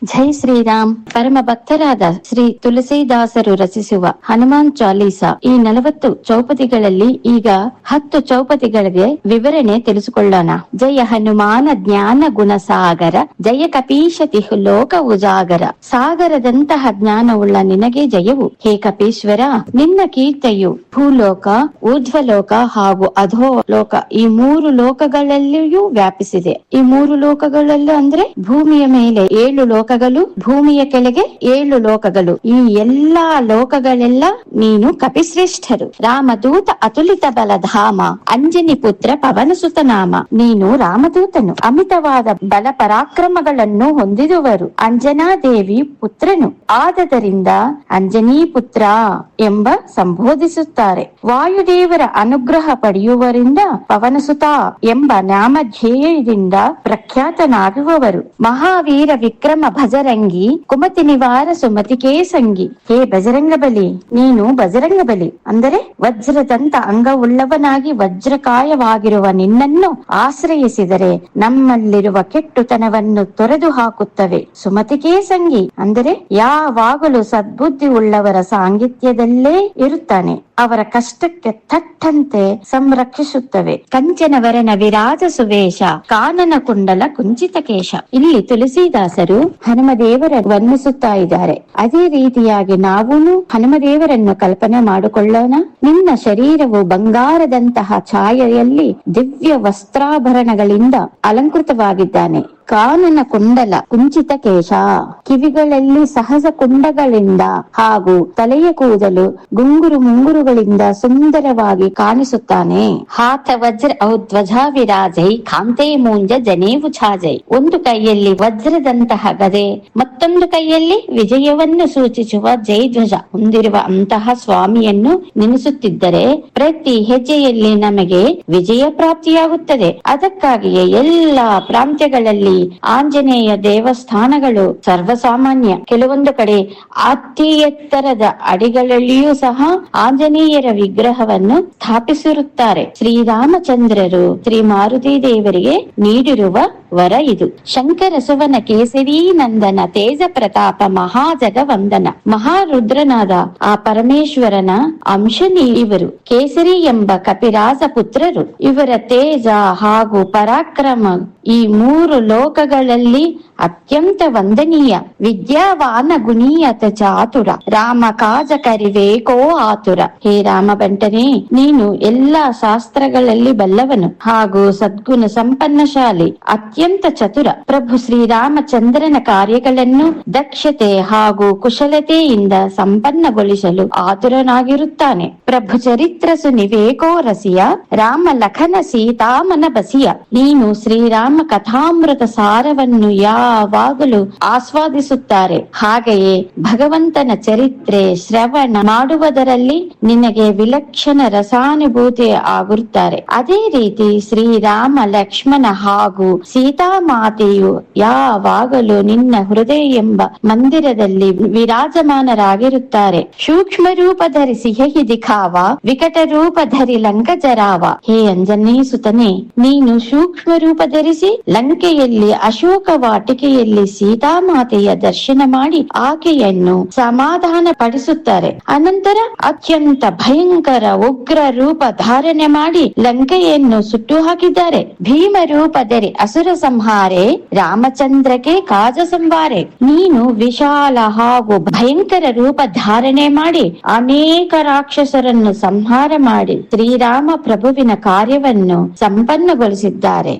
ಜೈ ಶ್ರೀರಾಮ್. ಪರಮ ಭಕ್ತರಾದ ಶ್ರೀ ತುಳಸಿದಾಸರು ರಚಿಸುವ ಹನುಮಾನ್ ಚಾಲೀಸ ಈ 40 ಚೌಪದಿಗಳಲ್ಲಿ ಈಗ 10 ಚೌಪದಿಗಳಿಗೆ ವಿವರಣೆ ತಿಳಿಸಿಕೊಳ್ಳೋಣ. ಜಯ ಹನುಮಾನ ಜ್ಞಾನ ಗುಣ ಸಾಗರ, ಜಯ ಕಪೀಶತಿ ಲೋಕ ಉಜಾಗರ. ಸಾಗರದಂತಹ ಜ್ಞಾನವುಳ್ಳ ನಿನಗೆ ಜಯವು ಹೇ ಕಪೀಶ್ವರ. ನಿನ್ನ ಕೀರ್ತಿಯು ಭೂಲೋಕ, ಊರ್ಧ್ವಲೋಕ ಹಾಗೂ ಅಧೋಲೋಕ ಈ 3 ಲೋಕಗಳಲ್ಲಿಯೂ ವ್ಯಾಪಿಸಿದೆ. ಈ 3 ಲೋಕಗಳಲ್ಲೂ ಅಂದ್ರೆ ಭೂಮಿಯ ಮೇಲೆ 7 ಲೋಕಗಳು, ಭೂಮಿಯ ಕೆಳಗೆ 7 ಲೋಕಗಳು. ಈ ಎಲ್ಲಾ ಲೋಕಗಳೆಲ್ಲ ನೀನು ಕಪಿಶ್ರೇಷ್ಠರು. ರಾಮದೂತ ಅತುಲಿತ ಬಲಧಾಮ, ಅಂಜನಿ ಪುತ್ರ ಪವನಸುತ ನಾಮ. ನೀನು ರಾಮದೂತನು, ಅಮಿತವಾದ ಬಲ ಪರಾಕ್ರಮಗಳನ್ನು ಹೊಂದಿರುವರು. ಅಂಜನಾದೇವಿ ಪುತ್ರನು ಆದದರಿಂದ ಅಂಜನಿ ಪುತ್ರ ಎಂಬ ಸಂಬೋಧಿಸುತ್ತಾರೆ. ವಾಯುದೇವರ ಅನುಗ್ರಹ ಪಡೆಯುವರಿಂದ ಪವನಸುತ ಎಂಬ ನಾಮಧೇಯದಿಂದ ಪ್ರಖ್ಯಾತನಾಗುವವರು. ಮಹಾವೀರ ವಿಕ್ರಮ ಭಜರಂಗಿ, ಕುಮತಿ ನಿವಾರ ಸುಮತಿಕೇ ಸಂಗಿ. ಹೇ ಬಜರಂಗ ಬಲಿ, ನೀನು ಬಜರಂಗ ಬಲಿ ಅಂದರೆ ವಜ್ರದಂತ ಅಂಗವುಳ್ಳವನಾಗಿ ವಜ್ರಕಾಯವಾಗಿರುವ ನಿನ್ನನ್ನು ಆಶ್ರಯಿಸಿದರೆ ನಮ್ಮಲ್ಲಿರುವ ಕೆಟ್ಟುತನವನ್ನು ತೊರೆದು ಹಾಕುತ್ತವೆ. ಸುಮತಿಕೇ ಸಂಗಿ ಅಂದರೆ ಯಾವಾಗಲೂ ಸದ್ಬುದ್ಧಿ ಉಳ್ಳವರ ಸಾಂಗಿತ್ಯದಲ್ಲೇ ಇರುತ್ತಾನೆ. ಅವರ ಕಷ್ಟಕ್ಕೆ ತಟ್ಟಂತೆ ಸಂರಕ್ಷಿಸುತ್ತವೆ. ಕಂಚನವರನ ವಿರಾಜ ಸುವೇಶ, ಕಾನನ ಕುಂಡಲ ಕುಂಚಿತ ಕೇಶ. ಇಲ್ಲಿ ತುಳಸಿದಾಸರು ಹನುಮದೇವರ ವರ್ಣಿಸುತ್ತಾ ಇದ್ದಾರೆ. ಅದೇ ರೀತಿಯಾಗಿ ನಾವೂನು ಹನುಮದೇವರನ್ನು ಕಲ್ಪನೆ ಮಾಡಿಕೊಳ್ಳೋಣ. ನಿನ್ನ ಶರೀರವು ಬಂಗಾರದಂತಹ ಛಾಯೆಯಲ್ಲಿ ದಿವ್ಯ ವಸ್ತ್ರಾಭರಣಗಳಿಂದ ಅಲಂಕೃತವಾಗಿದ್ದಾನೆ. ಕಾನನ ಕುಂಡಲ ಕುಂಚಿತ ಕೇಶ, ಕಿವಿಗಳಲ್ಲಿ ಸಹಜ ಕುಂಡಗಳಿಂದ ಹಾಗೂ ತಲೆಯ ಕೂದಲು ಗುಂಗುರು ಮುಂಗುರುಗಳಿಂದ ಸುಂದರವಾಗಿ ಕಾಣಿಸುತ್ತಾನೆ. ಹಾತ ವಜ್ರ ಧ್ವಜ ವಿರಾಜೈ, ಕಾಂತೆ ಮೂಂಜ ಜನೇವು ಛಾಜೈ. ಒಂದು ಕೈಯಲ್ಲಿ ವಜ್ರದಂತಹ ಗದೆ, ಮತ್ತೊಂದು ಕೈಯಲ್ಲಿ ವಿಜಯವನ್ನು ಸೂಚಿಸುವ ಜಯಧ್ವಜ ಹೊಂದಿರುವ ಅಂತಹ ಸ್ವಾಮಿಯನ್ನು ನೆನೆಸುತ್ತಿದ್ದರೆ ಪ್ರತಿ ಹೆಜ್ಜೆಯಲ್ಲಿ ನಮಗೆ ವಿಜಯ ಪ್ರಾಪ್ತಿಯಾಗುತ್ತದೆ. ಅದಕ್ಕಾಗಿಯೇ ಎಲ್ಲಾ ಪ್ರಾಂತ್ಯಗಳಲ್ಲಿ ಆಂಜನೇಯ ದೇವಸ್ಥಾನಗಳು ಸರ್ವಸಾಮಾನ್ಯ. ಕೆಲವೊಂದು ಕಡೆ ಅತಿ ಎತ್ತರದ ಅಡಿಗಳಲ್ಲಿಯೂ ಸಹ ಆಂಜನೇಯರ ವಿಗ್ರಹವನ್ನು ಸ್ಥಾಪಿಸಿರುತ್ತಾರೆ. ಶ್ರೀರಾಮಚಂದ್ರರು ಶ್ರೀ ಮಾರುತಿ ದೇವರಿಗೆ ನೀಡಿರುವ ವರ ಇದು. ಶಂಕರ ಸುವನ ಕೇಸರಿ ನಂದನ, ತೇಜ ಪ್ರತಾಪ ಮಹಾಜಗವಂದನ. ಮಹಾರುದ್ರನಾದ ಆ ಪರಮೇಶ್ವರನ ಅಂಶನಿ ಇವರು. ಕೇಸರಿ ಎಂಬ ಕಪಿರಾಜ ಪುತ್ರರು. ಇವರ ತೇಜ ಹಾಗೂ ಪರಾಕ್ರಮ ಈ 3 ಲೋಕಗಳಲ್ಲಿ ಅತ್ಯಂತ ವಂದನೀಯ. ವಿದ್ಯಾವಾನ ಗುಣೀಯತ ಚಾತುರ, ರಾಮ ಕಾಜ ಕರಿವೇಕೋ ಆತುರ. ಹೇ ರಾಮ ಬಂಟನೆ, ನೀನು ಎಲ್ಲಾ ಶಾಸ್ತ್ರಗಳಲ್ಲಿ ಬಲ್ಲವನು ಹಾಗೂ ಸದ್ಗುಣ ಸಂಪನ್ನಶಾಲಿ, ಅತ್ಯಂತ ಚತುರ. ಪ್ರಭು ಶ್ರೀರಾಮಚಂದ್ರನ ಕಾರ್ಯಗಳನ್ನು ದಕ್ಷತೆ ಹಾಗೂ ಕುಶಲತೆಯಿಂದ ಸಂಪನ್ನಗೊಳಿಸಲು ಆತುರನಾಗಿರುತ್ತಾನೆ. ಪ್ರಭು ಚರಿತ್ರ ಸುನಿವೇಕೋ ರಸಿಯ, ರಾಮ ಲಖನ ಸೀತಾಮನ ಬಸಿಯ. ನೀನು ಶ್ರೀರಾಮ ಕಥಾಮೃತ ಸಾರವನ್ನು ಯಾವಾಗಲೂ ಆಸ್ವಾದಿಸುತ್ತಾರೆ. ಹಾಗೆಯೇ ಭಗವಂತನ ಚರಿತ್ರೆ ಶ್ರವಣ ಮಾಡುವುದರಲ್ಲಿ ನಿನಗೆ ವಿಲಕ್ಷಣ ರಸಾನುಭೂತಿ ಆಗಿರುತ್ತಾರೆ. ಅದೇ ರೀತಿ ಶ್ರೀರಾಮ ಲಕ್ಷ್ಮಣ ಹಾಗೂ ಸೀತಾಮಾತೆಯು ಯಾವಾಗಲೂ ನಿನ್ನ ಹೃದಯ ಎಂಬ ಮಂದಿರದಲ್ಲಿ ವಿರಾಜಮಾನರಾಗಿರುತ್ತಾರೆ. ಸೂಕ್ಷ್ಮ ರೂಪ ಧರಿ ಸಿಹಿ ದಿಖಾವ, ವಿಕಟ ರೂಪ ಧರಿ ಲಂಕ ಜರಾವ. ಹೇ ಅಂಜನೇಯ ಸುತನೇ, ನೀನು ಸೂಕ್ಷ್ಮ ರೂಪ ಧರಿಸಿ ಲಂಕೆಯಲ್ಲಿ ಅಶೋಕ ವಾಟಿಕೆಯಲ್ಲಿ ಸೀತಾಮಾತೆಯ ದರ್ಶನ ಮಾಡಿ ಆಕೆಯನ್ನು ಸಮಾಧಾನ ಪಡಿಸುತ್ತಾರೆ. ಅನಂತರ ಅತ್ಯಂತ ಭಯಂಕರ ಉಗ್ರ ರೂಪ ಧಾರಣೆ ಮಾಡಿ ಲಂಕೆಯನ್ನು ಸುಟ್ಟು ಹಾಕಿದ್ದಾರೆ. ಭೀಮ ರೂಪ ಧರಿ ಅಸುರ ಸಂಹಾರೆ, ರಾಮಚಂದ್ರಕ್ಕೆ ಕಾಜ ಸಂವಾರೆ. ನೀನು ವಿಶಾಲ ಹಾಗೂ ಭಯಂಕರ ರೂಪ ಧಾರಣೆ ಮಾಡಿ ಅನೇಕ ರಾಕ್ಷಸರನ್ನು ಸಂಹಾರ ಮಾಡಿ ಶ್ರೀರಾಮ ಪ್ರಭುವಿನ ಕಾರ್ಯವನ್ನು ಸಂಪನ್ನಗೊಳಿಸಿದ್ದಾರೆ.